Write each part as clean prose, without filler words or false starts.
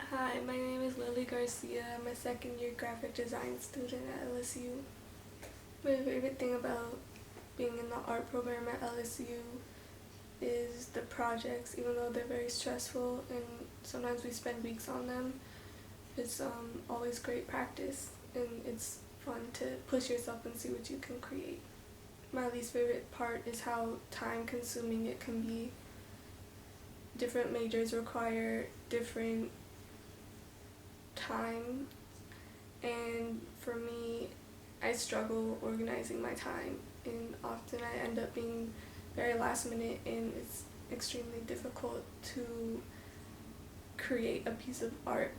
Hi, my name is Garcia. I'm a second year graphic design student at LSU. My favorite thing about being in the art program at LSU is the projects, even though they're very stressful and sometimes we spend weeks on them. It's always great practice and it's fun to push yourself and see what you can create. My least favorite part is how time consuming it can be. Different majors require different time, and for me, I struggle organizing my time, and often I end up being very last minute, and it's extremely difficult to create a piece of art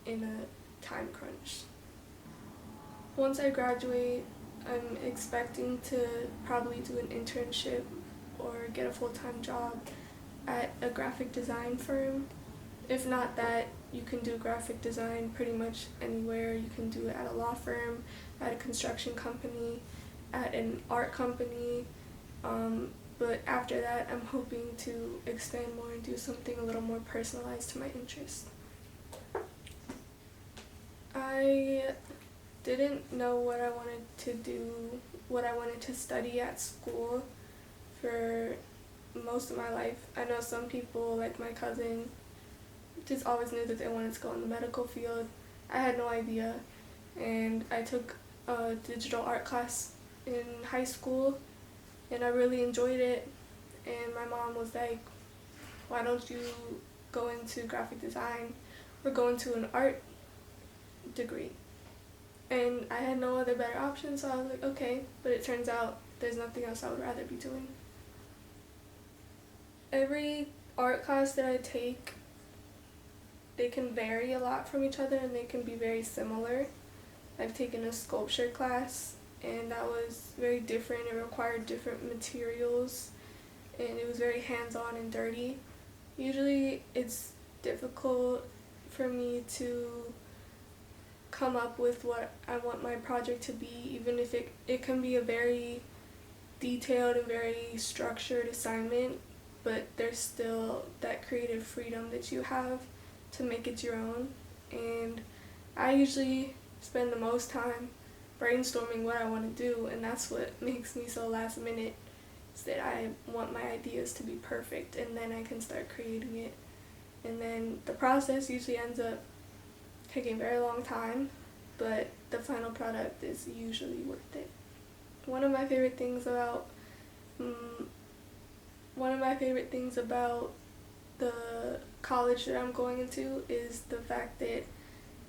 in a time crunch. Once I graduate, I'm expecting to probably do an internship or get a full-time job at a graphic design firm. If not that, you can do graphic design pretty much anywhere. You can do it at a law firm, at a construction company, at an art company. But after that, I'm hoping to expand more and do something a little more personalized to my interests. I didn't know what I wanted to do, what I wanted to study at school for most of my life. I know some people, like my cousin, just always knew that they wanted to go in the medical field. I had no idea, and I took a digital art class in high school, and I really enjoyed it, and my mom was like, why don't you go into graphic design or go into an art degree? And I had no other better option, so I was like, okay, but it turns out there's nothing else I would rather be doing. Every art class that I take, they can vary a lot from each other and they can be very similar. I've taken a sculpture class and that was very different. It required different materials and it was very hands-on and dirty. Usually it's difficult for me to come up with what I want my project to be, even if it can be a very detailed and very structured assignment, but there's still that creative freedom that you have to make it your own. And I usually spend the most time brainstorming what I want to do, and that's what makes me so last minute, is that I want my ideas to be perfect and then I can start creating it. And then the process usually ends up taking a very long time, but the final product is usually worth it. One of my favorite things about the college that I'm going into is the fact that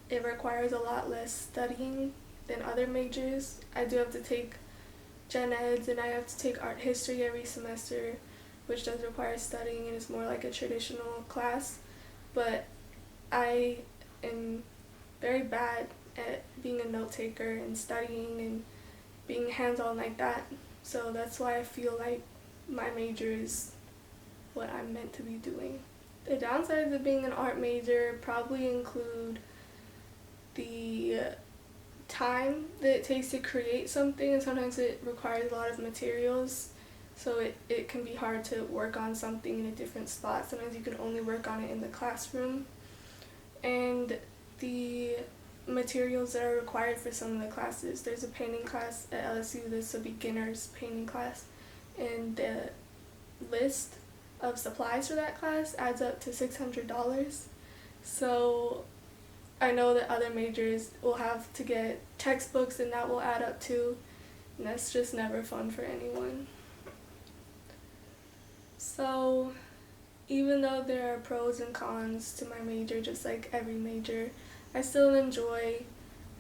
it requires a lot less studying than other majors. I do have to take gen eds and I have to take art history every semester, which does require studying and it's more like a traditional class, but I am very bad at being a note taker and studying and being hands-on like that, so that's why I feel like my major is what I'm meant to be doing. The downsides of being an art major probably include the time that it takes to create something, and sometimes it requires a lot of materials, so it can be hard to work on something in a different spot. Sometimes you can only work on it in the classroom. And the materials that are required for some of the classes. There's a painting class at LSU that's a beginner's painting class, and the list of supplies for that class adds up to $600. So I know that other majors will have to get textbooks and that will add up too, and that's just never fun for anyone. So even though there are pros and cons to my major, just like every major, I still enjoy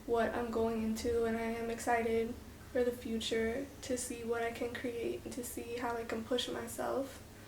what I'm going into, and I am excited for the future to see what I can create and to see how I can push myself.